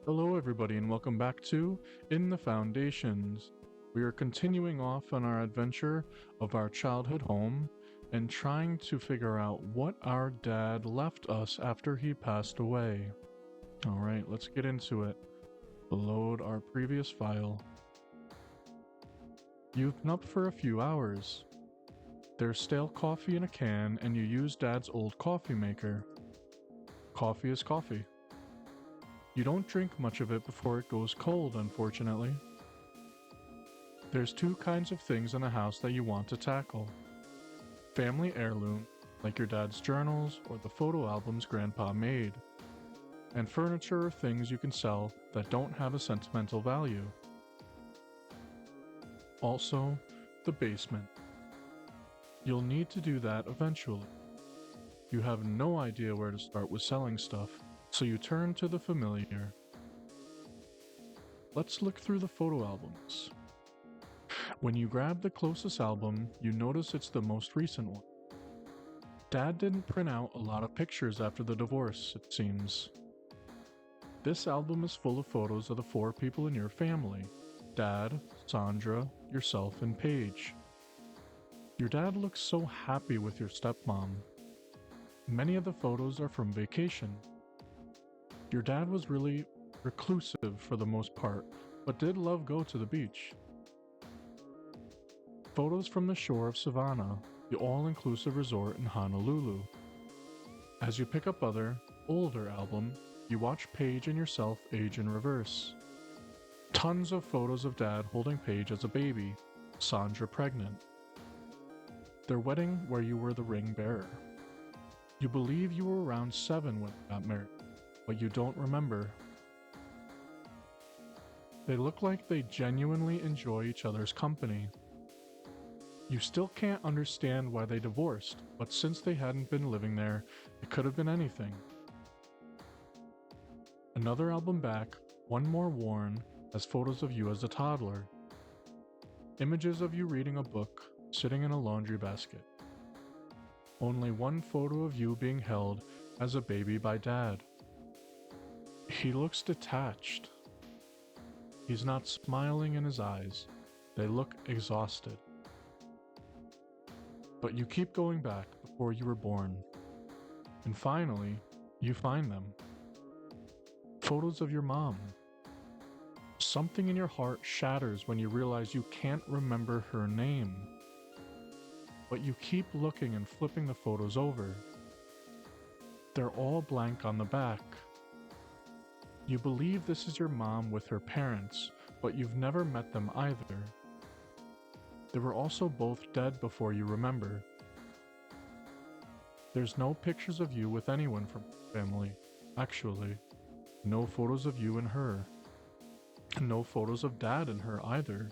Hello, everybody, and welcome back to In the Foundations. We are continuing off on our adventure of our childhood home and trying to figure out what our dad left us after he passed away. Alright, let's get into it. Load our previous file. You've been up for a few hours. There's stale coffee in a can, and you use Dad's old coffee maker. Coffee is coffee. You don't drink much of it before it goes cold, unfortunately. There's two kinds of things in the house that you want to tackle. Family heirloom, like your dad's journals or the photo albums Grandpa made. And furniture or things you can sell that don't have a sentimental value. Also, the basement. You'll need to do that eventually. You have no idea where to start with selling stuff, so you turn to the familiar. Let's look through the photo albums. When you grab the closest album, you notice it's the most recent one. Dad didn't print out a lot of pictures after the divorce, it seems. This album is full of photos of the four people in your family: Dad, Sandra, yourself, and Paige. Your dad looks so happy with your stepmom. Many of the photos are from vacation. Your dad was really reclusive for the most part, but did love go to the beach. Photos from the shore of Savannah, the all-inclusive resort in Honolulu. As you pick up other, older album, you watch Paige and yourself age in reverse. Tons of photos of Dad holding Paige as a baby, Sandra pregnant. Their wedding where you were the ring bearer. You believe you were around 7 when they got married, but you don't remember. They look like they genuinely enjoy each other's company. You still can't understand why they divorced, but since they hadn't been living there, it could have been anything. Another album back, one more worn, has photos of you as a toddler. Images of you reading a book, sitting in a laundry basket. Only one photo of you being held as a baby by Dad. He looks detached. He's not smiling in his eyes. They look exhausted. But you keep going back before you were born. And finally, you find them. Photos of your mom. Something in your heart shatters when you realize you can't remember her name. But you keep looking and flipping the photos over. They're all blank on the back. You believe this is your mom with her parents, but you've never met them either. They were also both dead before you remember. There's no pictures of you with anyone from your family, actually. No photos of you and her. No photos of Dad and her either.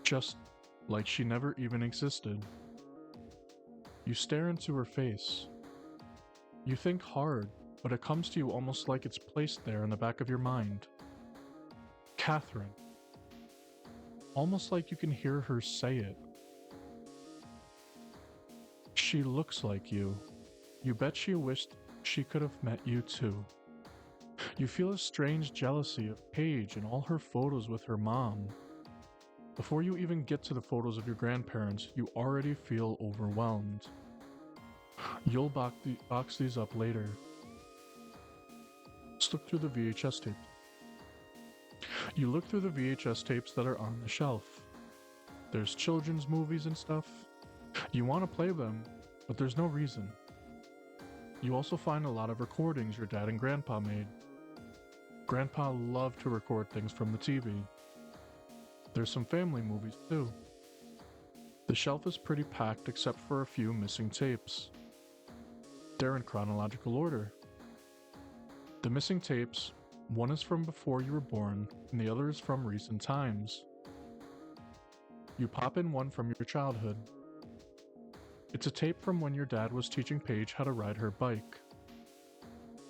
Just like she never even existed. You stare into her face. You think hard, but it comes to you almost like it's placed there in the back of your mind. Catherine. Almost like you can hear her say it. She looks like you. You bet she wished she could have met you too. You feel a strange jealousy of Paige and all her photos with her mom. Before you even get to the photos of your grandparents, you already feel overwhelmed. You'll box these up later. Let's look through the VHS tape. You look through the VHS tapes that are on the shelf. There's children's movies and stuff. You want to play them, but there's no reason. You also find a lot of recordings your dad and Grandpa made. Grandpa loved to record things from the TV. There's some family movies too. The shelf is pretty packed except for a few missing tapes. They're in chronological order. The missing tapes, one is from before you were born, and the other is from recent times. You pop in one from your childhood. It's a tape from when your dad was teaching Paige how to ride her bike.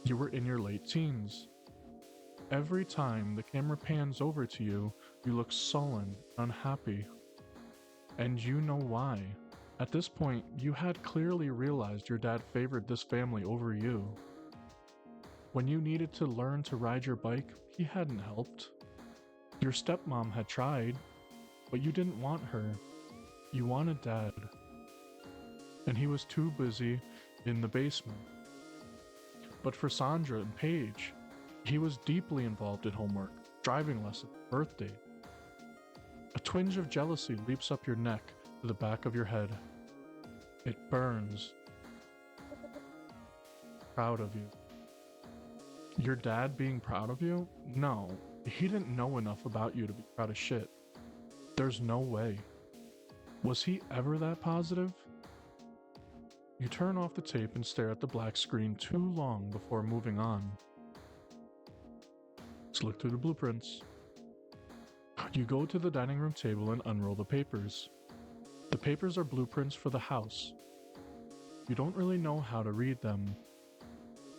You were in your late teens. Every time the camera pans over to you, you look sullen, unhappy. And you know why. At this point, you had clearly realized your dad favored this family over you. When you needed to learn to ride your bike, he hadn't helped. Your stepmom had tried, but you didn't want her. You wanted Dad. And he was too busy in the basement. But for Sandra and Paige, he was deeply involved in homework, driving lessons, birthday. A twinge of jealousy leaps up your neck to the back of your head. It burns. Proud of you. Your dad being proud of you? No, he didn't know enough about you to be proud of shit. There's no way. Was he ever that positive? You turn off the tape and stare at the black screen too long before moving on. Let's look through the blueprints. You go to the dining room table and unroll the papers. The papers are blueprints for the house. You don't really know how to read them.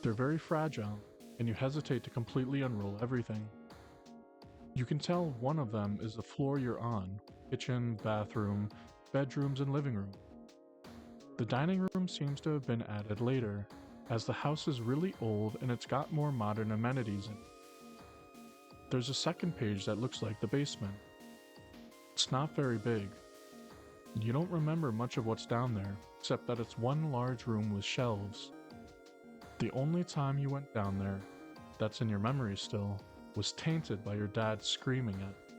They're very fragile, and you hesitate to completely unroll everything. You can tell one of them is the floor you're on: kitchen, bathroom, bedrooms, and living room. The dining room seems to have been added later, as the house is really old and it's got more modern amenities in it. There's a second page that looks like the basement. It's not very big. You don't remember much of what's down there, except that it's one large room with shelves. The only time you went down there, that's in your memory still, was tainted by your dad screaming at you.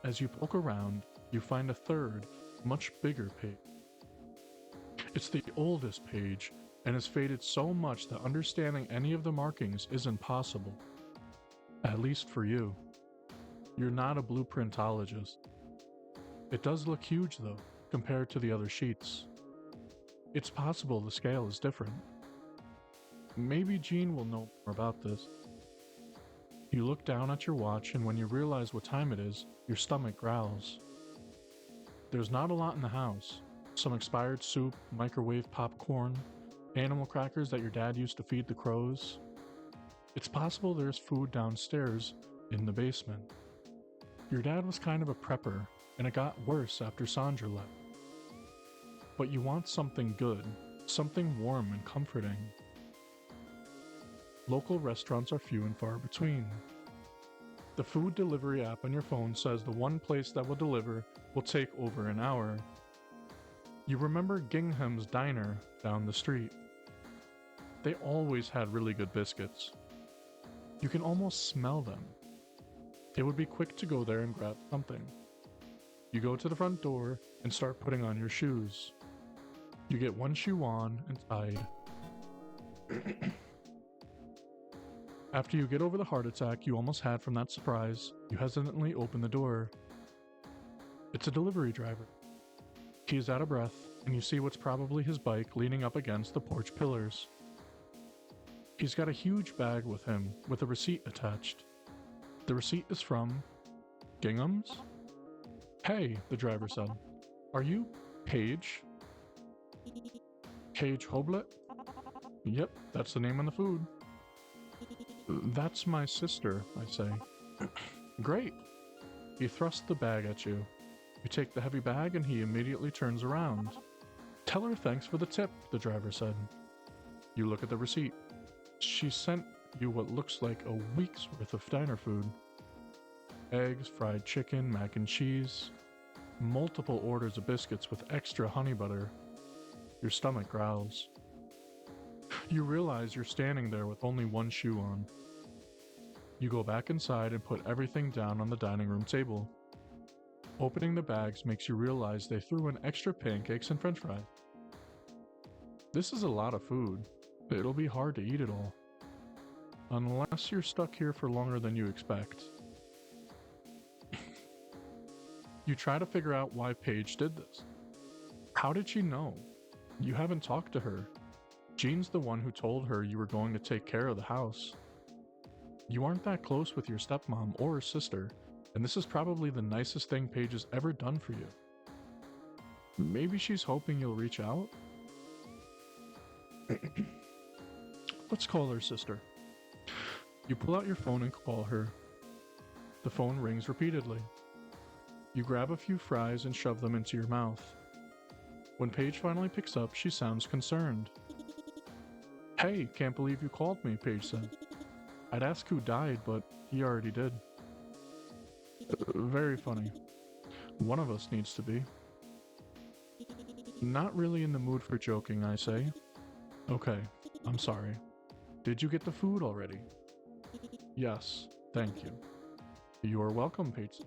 As you poke around, you find a third, much bigger page. It's the oldest page, and is faded so much that understanding any of the markings isn't possible. At least for you. You're not a blueprintologist. It does look huge, though, compared to the other sheets. It's possible the scale is different. Maybe Jean will know more about this. You look down at your watch, and when you realize what time it is, your stomach growls. There's not a lot in the house. Some expired soup, microwave popcorn, animal crackers that your dad used to feed the crows. It's possible there's food downstairs in the basement. Your dad was kind of a prepper, and it got worse after Sandra left. But you want something good, something warm and comforting. Local restaurants are few and far between. The food delivery app on your phone says the one place that will deliver will take over an hour. You remember Gingham's Diner down the street. They always had really good biscuits. You can almost smell them. It would be quick to go there and grab something. You go to the front door and start putting on your shoes. You get one shoe on and tied. After you get over the heart attack you almost had from that surprise, you hesitantly open the door. It's a delivery driver. He is out of breath, and you see what's probably his bike leaning up against the porch pillars. He's got a huge bag with him, with a receipt attached. The receipt is from Gingham's? Hey, the driver said. Are you Paige? Paige Hoblet? Yep, that's the name on the food. That's my sister, I say. Great. He thrusts the bag at you. You take the heavy bag and he immediately turns around. Tell her thanks for the tip, the driver said. You look at the receipt. She sent you what looks like a week's worth of diner food. Eggs, fried chicken, mac and cheese. Multiple orders of biscuits with extra honey butter. Your stomach growls. You realize you're standing there with only one shoe on. You go back inside and put everything down on the dining room table. Opening the bags makes you realize they threw in extra pancakes and french fries. This is a lot of food. It'll be hard to eat it all. Unless you're stuck here for longer than you expect. You try to figure out why Paige did this. How did she know? You haven't talked to her. Jean's the one who told her you were going to take care of the house. You aren't that close with your stepmom or her sister, and this is probably the nicest thing Paige has ever done for you. Maybe she's hoping you'll reach out? Let's call her sister. You pull out your phone and call her. The phone rings repeatedly. You grab a few fries and shove them into your mouth. When Paige finally picks up, she sounds concerned. Hey, can't believe you called me, Paige said. I'd ask who died, but he already did. Very funny. One of us needs to be. Not really in the mood for joking, I say. Okay, I'm sorry. Did you get the food already? Yes, thank you. You're welcome, Paige.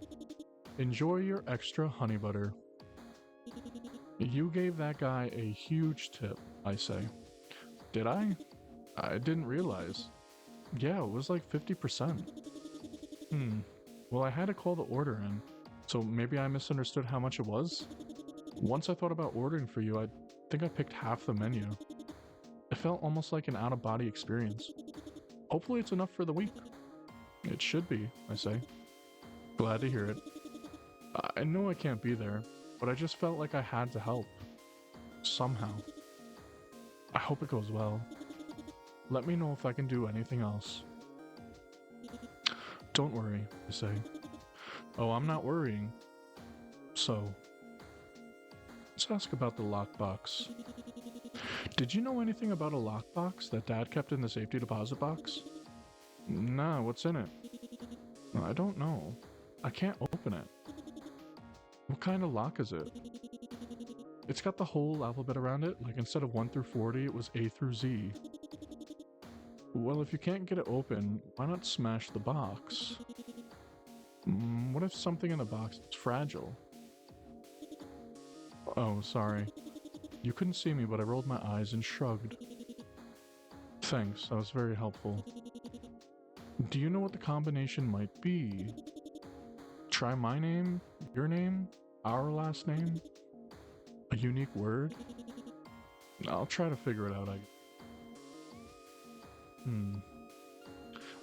Enjoy your extra honey butter. You gave that guy a huge tip, I say. Did I? I didn't realize. Yeah, it was like 50%. Well, I had to call the order in, so maybe I misunderstood how much it was? Once I thought about ordering for you, I think I picked half the menu. It felt almost like an out-of-body experience. Hopefully it's enough for the week. It should be, I say. Glad to hear it. I know I can't be there, but I just felt like I had to help. Somehow. I hope it goes well. Let me know if I can do anything else. Don't worry, I say. Oh, I'm not worrying. So, let's ask about the lockbox. Did you know anything about a lockbox that Dad kept in the safety deposit box? Nah, what's in it? I don't know. I can't open it. What kind of lock is it? It's got the whole alphabet around it, like instead of 1 through 40, it was A through Z. Well, if you can't get it open, why not smash the box? What if something in the box is fragile? Oh, sorry. You couldn't see me, but I rolled my eyes and shrugged. Thanks, that was very helpful. Do you know what the combination might be? Try my name, your name, our last name? A unique word? I'll try to figure it out, I guess.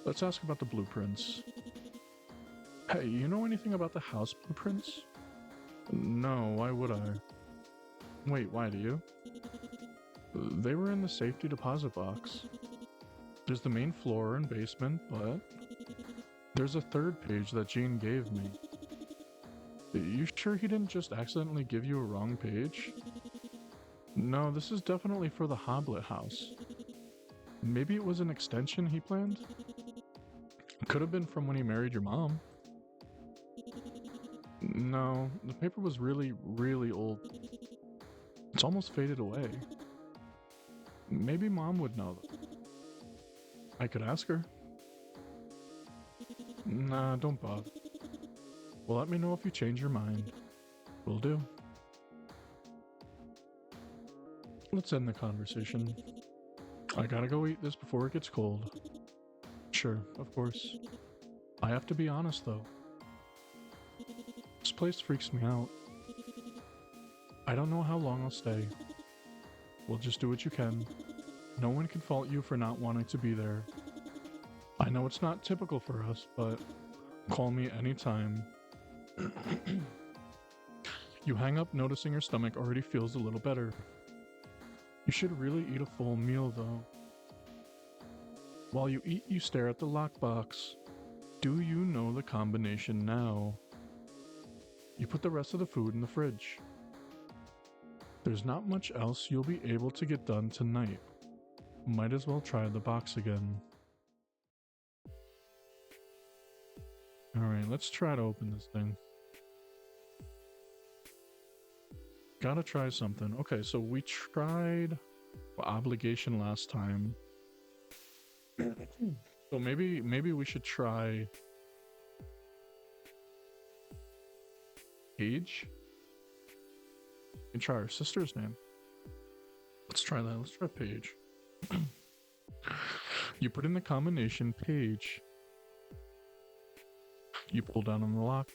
Let's ask about the blueprints. Hey, you know anything about the house blueprints? No, why would I? Wait, why do you? They were in the safety deposit box. There's the main floor and basement, but there's a third page that Gene gave me. You sure he didn't just accidentally give you a wrong page? No, this is definitely for the Hoblet house. Maybe it was an extension he planned? Could have been from when he married your mom. No, the paper was really, really old. It's almost faded away. Maybe Mom would know. I could ask her. Nah, don't bother. Well, let me know if you change your mind. Will do. Let's end the conversation. I gotta go eat this before it gets cold. Sure, of course. I have to be honest, though. This place freaks me out. I don't know how long I'll stay. We'll just do what you can. No one can fault you for not wanting to be there. I know it's not typical for us, but call me anytime. You hang up noticing your stomach already feels a little better. You should really eat a full meal, though. While you eat, you stare at the lockbox. Do you know the combination now? You put the rest of the food in the fridge. There's not much else you'll be able to get done tonight. Might as well try the box again. Alright, let's try to open this thing. Gotta try something. Okay, so we tried obligation last time. So maybe we should try Paige. We can try her sister's name. Let's try that. Let's try Paige. You put in the combination Paige. You pull down on the lock.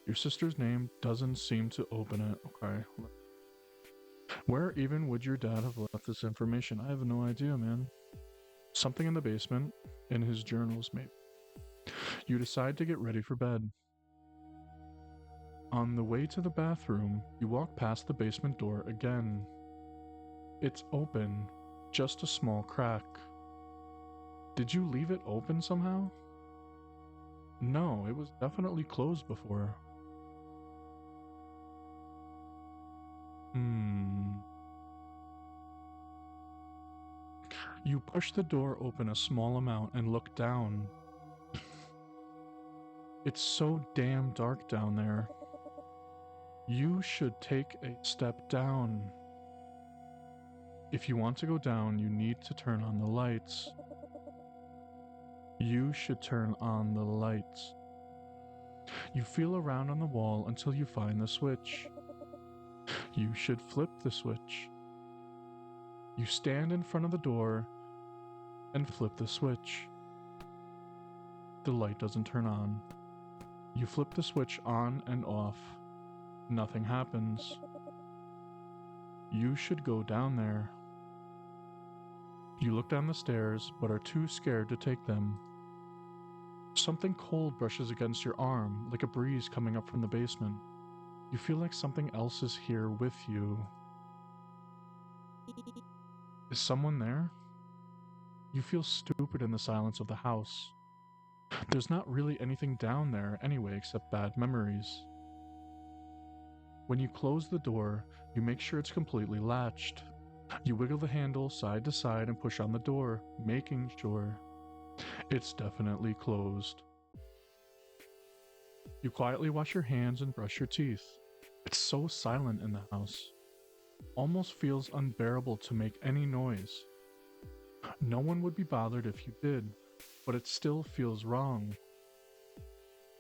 Your sister's name doesn't seem to open it. Okay. Where even would your dad have left this information? I have no idea, man. Something in the basement, in his journals, maybe. You decide to get ready for bed. On the way to the bathroom, you walk past the basement door again. It's open, just a small crack. Did you leave it open somehow? No, it was definitely closed before. You push the door open a small amount and look down. It's so damn dark down there. You should take a step down. If you want to go down, you need to turn on the lights. You should turn on the lights. You feel around on the wall until you find the switch. You should flip the switch. You stand in front of the door and flip the switch. The light doesn't turn on. You flip the switch on and off. Nothing happens. You should go down there. You look down the stairs, but are too scared to take them. Something cold brushes against your arm, like a breeze coming up from the basement. You feel like something else is here with you. Is someone there? You feel stupid in the silence of the house. There's not really anything down there anyway except bad memories. When you close the door, you make sure it's completely latched. You wiggle the handle side to side and push on the door, making sure. It's definitely closed. You quietly wash your hands and brush your teeth. It's so silent in the house. Almost feels unbearable to make any noise. No one would be bothered if you did, but it still feels wrong.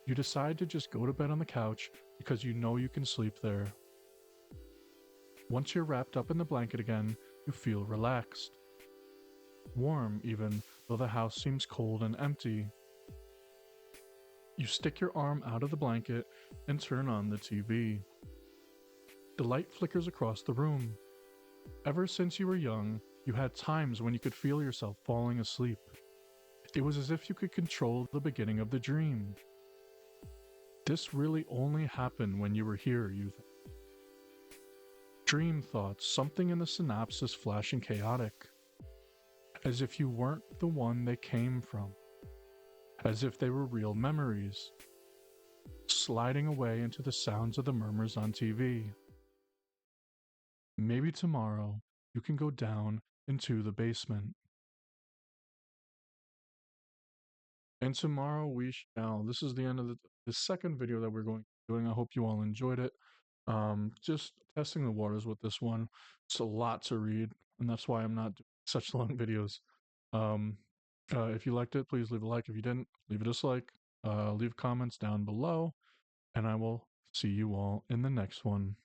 You decide to just go to bed on the couch because you know you can sleep there. Once you're wrapped up in the blanket again, you feel relaxed. Warm, even though the house seems cold and empty. You stick your arm out of the blanket and turn on the TV. The light flickers across the room. Ever since you were young, you had times when you could feel yourself falling asleep. It was as if you could control the beginning of the dream. This really only happened when you were here, you think. Dream thoughts, something in the synopsis flashing chaotic. As if you weren't the one they came from. As if they were real memories. Sliding away into the sounds of the murmurs on TV. Maybe tomorrow you can go down into the basement. And tomorrow we shall. This is the end of the second video that we're going to be doing. I hope you all enjoyed it. Just testing the waters with this one. It's a lot to read, and that's why I'm not doing such long videos. If you liked it, please leave a like. If you didn't, leave a dislike. Leave comments down below, and I will see you all in the next one.